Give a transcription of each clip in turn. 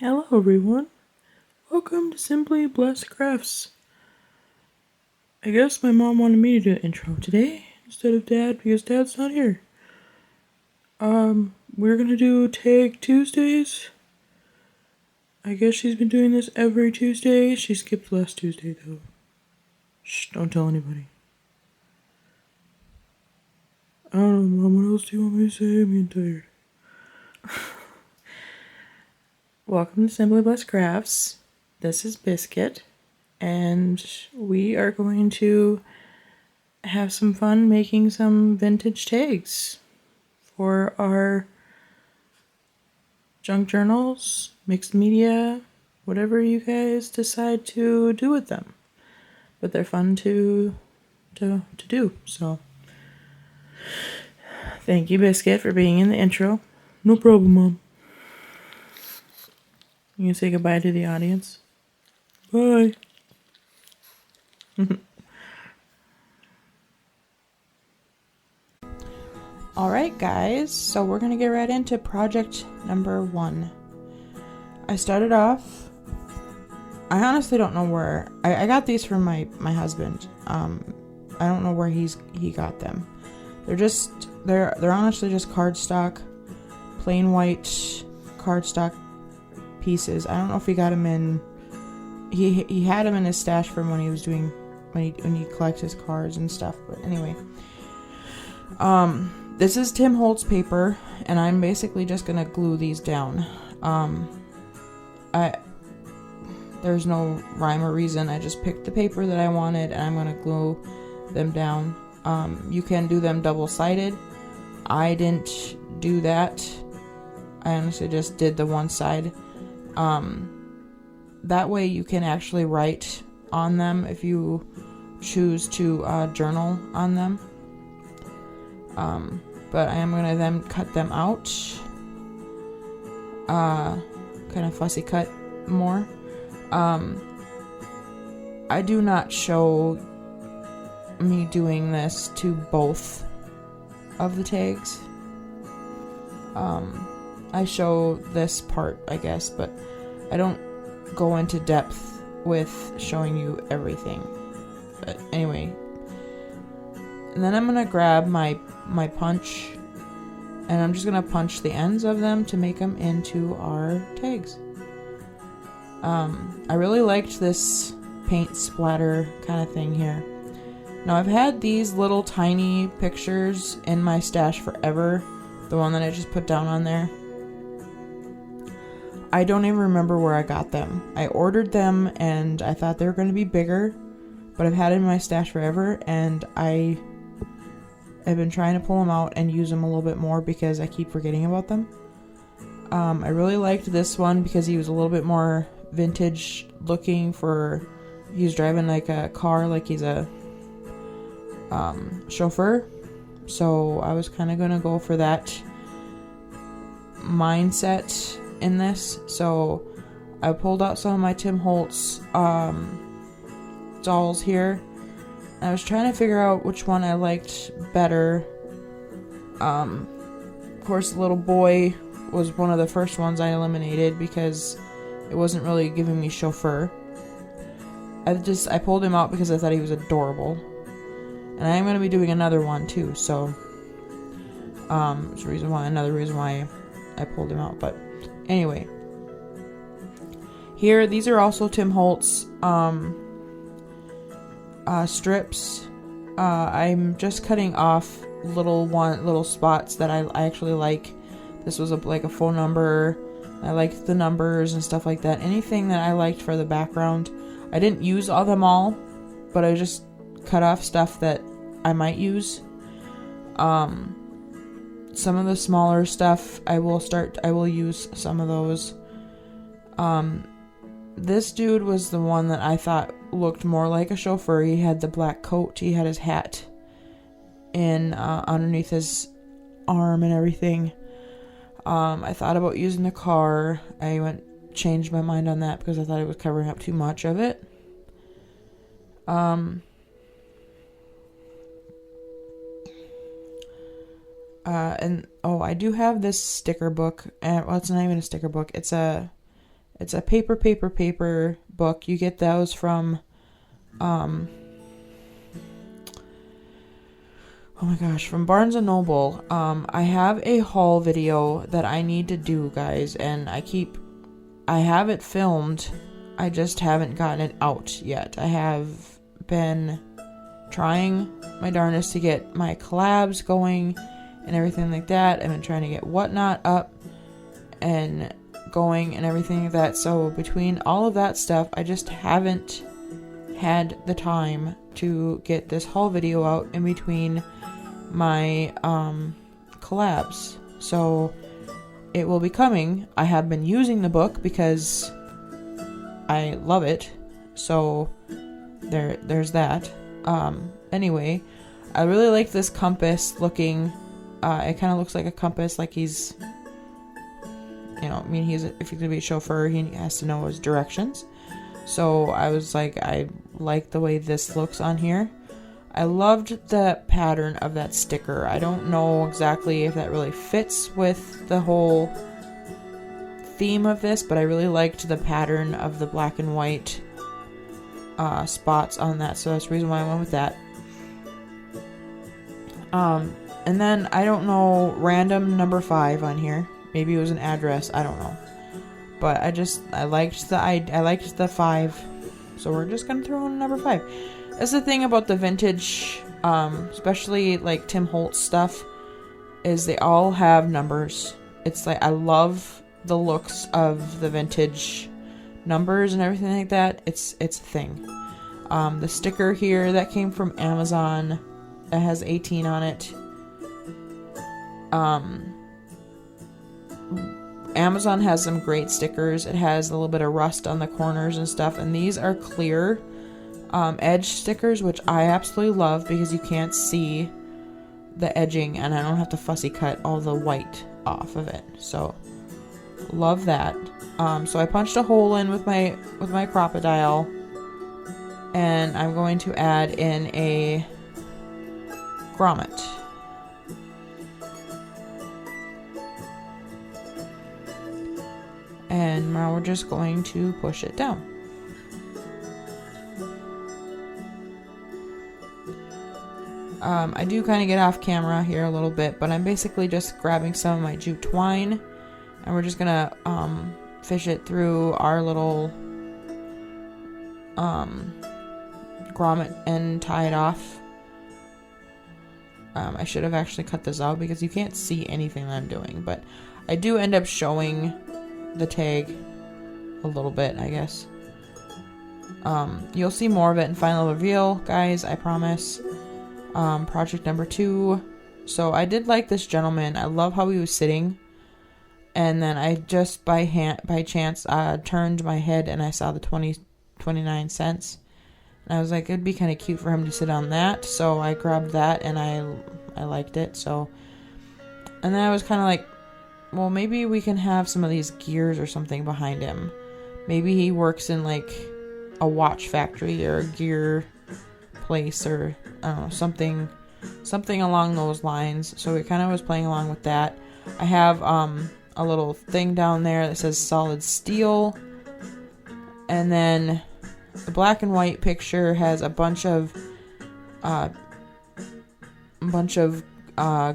Hello everyone, welcome to Simply Blessed Crafts. I guess my mom wanted me to do an intro today instead of Dad because Dad's not here. We're gonna do Tag Tuesdays. I guess she's been doing this every Tuesday. She skipped last Tuesday though. Shh, don't tell anybody. I don't know, Mom, what else do you want me to say? I'm getting tired. Welcome to Simply Blessed Crafts. This is Biscuit, and we are going to have some fun making some vintage tags for our junk journals, mixed media, whatever you guys decide to do with them. But they're fun to do. So thank you, Biscuit, for being in the intro. No problem, Mom. You can say goodbye to the audience. Bye. Alright guys, so we're gonna get right into project number 1. I started off, I honestly don't know where, I got these from my husband. I don't know where he got them. They're honestly just cardstock, plain white cardstock pieces. I don't know if he got them in, he had them in his stash from when he was doing, when he collects his cards and stuff, but anyway. This is Tim Holtz paper, and I'm basically just gonna glue these down. There's no rhyme or reason. I just picked the paper that I wanted, and I'm gonna glue them down. You can do them double-sided. I didn't do that. I honestly just did the one side. That way you can actually write on them if you choose to journal on them. But I am going to then cut them out, kind of fussy cut more. I do not show me doing this to both of the tags. I show this part, I guess, but I don't go into depth with showing you everything. But anyway. And then I'm going to grab my punch, and I'm just going to punch the ends of them to make them into our tags. I really liked this paint splatter kind of thing here. Now I've had these little tiny pictures in my stash forever, the one that I just put down on there. I don't even remember where I got them. I ordered them and I thought they were going to be bigger, but I've had it in my stash forever, and I've been trying to pull them out and use them a little bit more because I keep forgetting about them. I really liked this one because he was a little bit more vintage looking he was driving like a car, like he's a chauffeur. So I was kind of going to go for that mindset in this. So I pulled out some of my Tim Holtz dolls here. I was trying to figure out which one I liked better. Of course, the little boy was one of the first ones I eliminated because it wasn't really giving me chauffeur. I pulled him out because I thought he was adorable. And I am going to be doing another one too, so it's another reason why I pulled him out. But anyway, here, these are also Tim Holtz strips. I'm just cutting off little spots that I actually like. This was like a phone number. I liked the numbers and stuff like that. Anything that I liked for the background. I didn't use all them all, but I just cut off stuff that I might use. Some of the smaller stuff I will use some of those. This dude was the one that I thought looked more like a chauffeur. He had the black coat, he had his hat in underneath his arm and everything. I thought about using the car. I changed my mind on that because I thought it was covering up too much of it. I do have this sticker book. Well, it's not even a sticker book. It's a It's a paper book. You get those from, oh my gosh, from Barnes & Noble. I have a haul video that I need to do, guys, and I have it filmed. I just haven't gotten it out yet. I have been trying my darndest to get my collabs going and everything like that. I've been trying to get Whatnot up and going and everything like that. So between all of that stuff, I just haven't had the time to get this haul video out in between my collabs. So it will be coming. I have been using the book because I love it. So there's that. Anyway, I really like this compass looking. It kind of looks like a compass, like he's, if he's gonna be a chauffeur, he has to know his directions. So I was like, I like the way this looks on here. I loved the pattern of that sticker. I don't know exactly if that really fits with the whole theme of this, but I really liked the pattern of the black and white spots on that, so that's the reason why I went with that. And then I don't know, random number 5 on here. Maybe it was an address, I don't know. But I liked the 5, so we're just gonna throw in number 5. That's the thing about the vintage, especially like Tim Holtz stuff, is they all have numbers. It's like, I love the looks of the vintage numbers and everything like that. It's a thing. The sticker here that came from Amazon, it has 18 on it. Amazon has some great stickers. It has a little bit of rust on the corners and stuff, and these are clear edge stickers, which I absolutely love because you can't see the edging and I don't have to fussy cut all the white off of it. So love that. So I punched a hole in with my crocodile, and I'm going to add in a grommet. And now we're just going to push it down. I do kind of get off camera here a little bit, but I'm basically just grabbing some of my jute twine, and we're just gonna fish it through our little grommet and tie it off. I should have actually cut this out because you can't see anything that I'm doing, but I do end up showing the tag a little bit, I guess. You'll see more of it in final reveal, guys, I promise. Project number 2. So I did like this gentleman. I love how he was sitting. And then I just by chance turned my head and I saw the 29 cents. And I was like, it'd be kind of cute for him to sit on that. So I grabbed that and I liked it. So, and then I was kind of like, well, maybe we can have some of these gears or something behind him. Maybe he works in like a watch factory or a gear place, or I don't know, something along those lines. So we kind of was playing along with that. I have a little thing down there that says solid steel, and then the black and white picture has a bunch of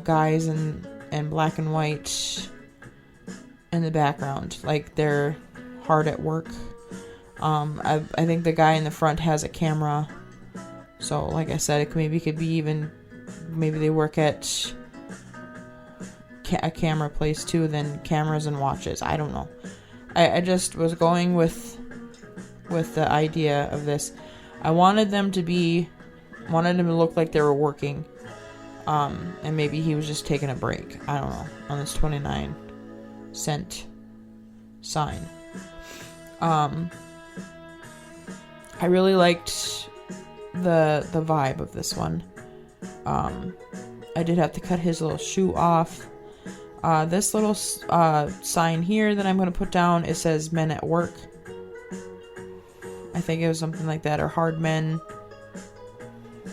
guys in black and white in the background, like they're hard at work. I think the guy in the front has a camera, so like I said, maybe they work at a camera place too, then cameras and watches. I don't know. I just was going with the idea of this. I wanted them to look like they were working, and maybe he was just taking a break, I don't know, on this 29 cent sign. I really liked the vibe of this one. I did have to cut his little shoe off. This little sign here that I'm going to put down, it says men at work. I think it was something like that, or hard men,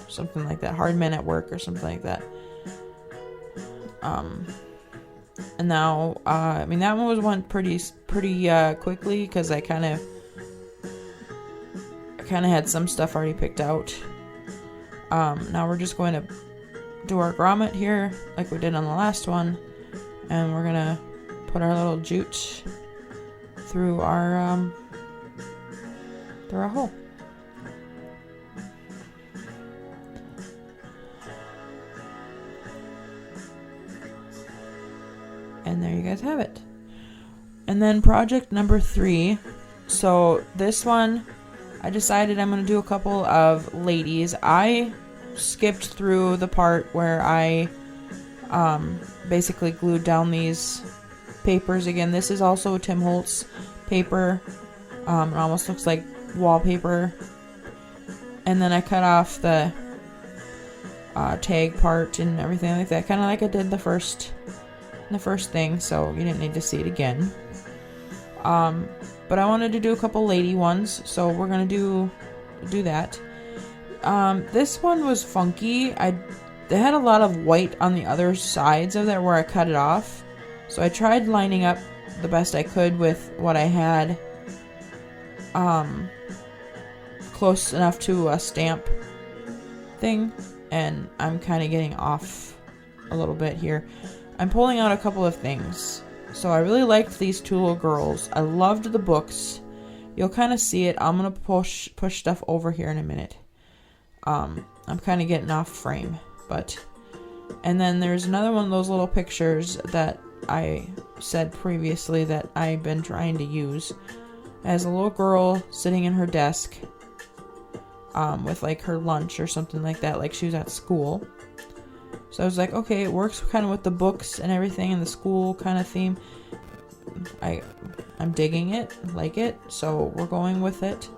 something like that, hard men at work or something like that. And now, I mean, that one went pretty quickly because I kind of had some stuff already picked out. Now we're just going to do our grommet here like we did on the last one, and we're gonna put our little jute through our hole. And there you guys have it. And then project number 3. So this one, I decided I'm going to do a couple of ladies. I skipped through the part where I basically glued down these papers. Again, this is also Tim Holtz paper. It almost looks like wallpaper. And then I cut off the tag part and everything like that, kind of like I did the first thing, so you didn't need to see it again. But I wanted to do a couple lady ones, so we're gonna do that. This one was funky. They had a lot of white on the other sides of that where I cut it off, so I tried lining up the best I could with what I had close enough to a stamp thing, and I'm kind of getting off a little bit here. I'm pulling out a couple of things. So I really liked these two little girls. I loved the books. You'll kind of see it. I'm going to push stuff over here in a minute. I'm kind of getting off frame. And then there's another one of those little pictures that I said previously that I've been trying to use. As a little girl sitting in her desk with like her lunch or something like that, like she was at school. So I was like, okay, it works kind of with the books and everything and the school kind of theme. I'm digging it, like it, so we're going with it.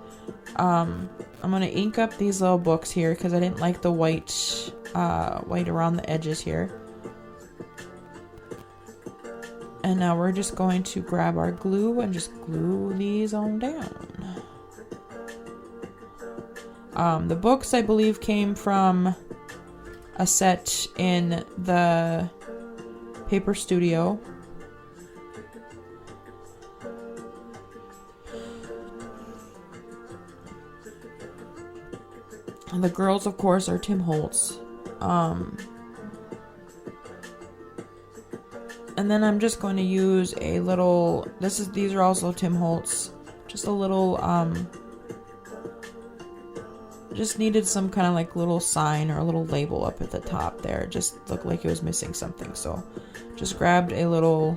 I'm going to ink up these little books here because I didn't like the white around the edges here. And now we're just going to grab our glue and just glue these on down. The books, I believe, came from a set in the Paper Studio. And the girls, of course, are Tim Holtz. And then I'm just going to use a little, these are also Tim Holtz. Just a little, just needed some kind of like little sign or a little label up at the top there. It just looked like it was missing something. So just grabbed a little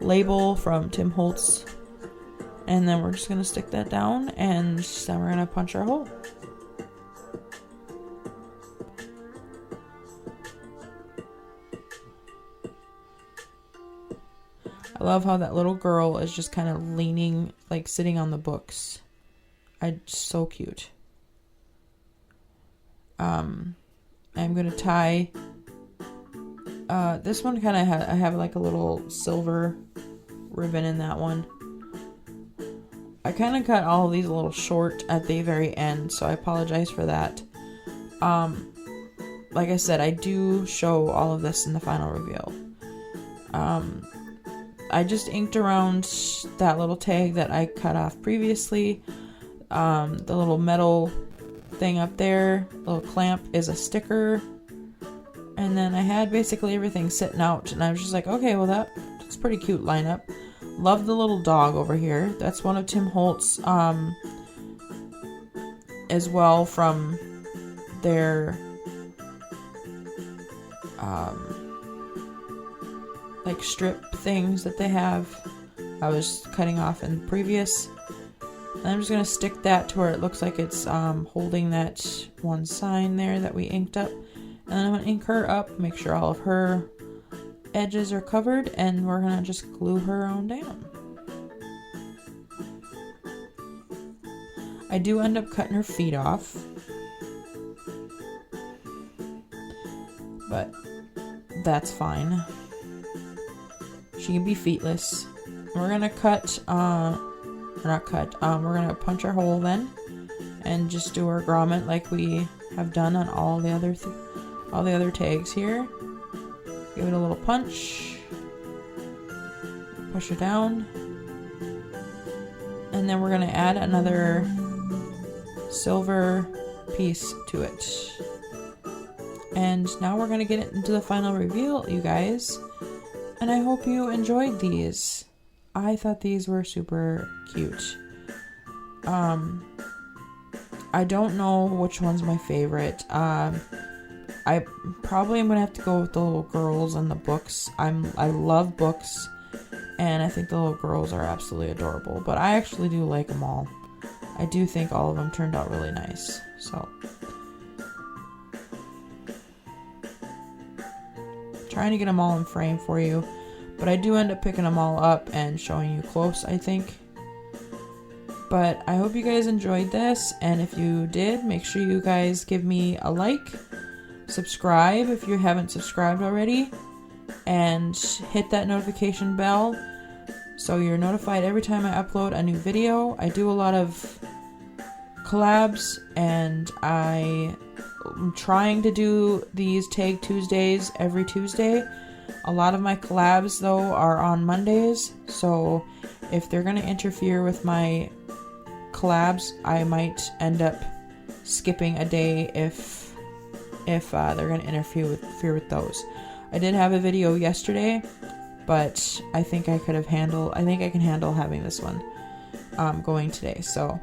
label from Tim Holtz. And then we're just going to stick that down and then we're going to punch our hole. I love how that little girl is just kind of leaning, like sitting on the books. So cute. I'm going to tie, this one kind of I have like a little silver ribbon in that one. I kind of cut all of these a little short at the very end, so I apologize for that. Like I said, I do show all of this in the final reveal. I just inked around that little tag that I cut off previously. The little metal thing up there, little clamp, is a sticker. And then I had basically everything sitting out, and I was just like, okay, well that's pretty cute lineup. Love the little dog over here. That's one of Tim Holtz as well, from their like strip things that they have. I was cutting off in previous. And I'm just going to stick that to where it looks like it's holding that one sign there that we inked up. And then I'm going to ink her up, make sure all of her edges are covered, and we're going to just glue her on down. I do end up cutting her feet off, but that's fine. She can be feetless. We're going to cut, we're going to punch our hole then, and just do our grommet like we have done on all the other tags here. Give it a little punch, Push it down. And then we're going to add another silver piece to it. And now we're going to get into the final reveal, you guys. And I hope you enjoyed these. I thought these were super cute. I don't know which one's my favorite. I probably am going to have to go with the little girls and the books. I love books. And I think the little girls are absolutely adorable. But I actually do like them all. I do think all of them turned out really nice. So, trying to get them all in frame for you. But I do end up picking them all up and showing you close, I think. But I hope you guys enjoyed this. And if you did, make sure you guys give me a like. Subscribe if you haven't subscribed already. And hit that notification bell so you're notified every time I upload a new video. I do a lot of collabs, and I'm trying to do these Tag Tuesdays every Tuesday. A lot of my collabs, though, are on Mondays, so if they're going to interfere with my collabs, I might end up skipping a day if they're going to interfere with those. I did have a video yesterday, but I think I can handle having this one going today. So,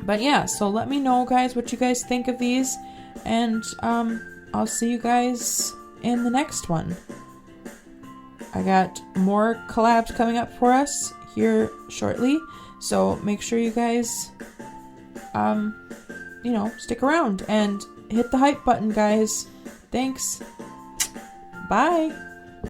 but yeah, so let me know, guys, what you guys think of these, and I'll see you guys in the next one. I got more collabs coming up for us here shortly, so make sure you guys, stick around and hit the hype button, guys. Thanks. Bye.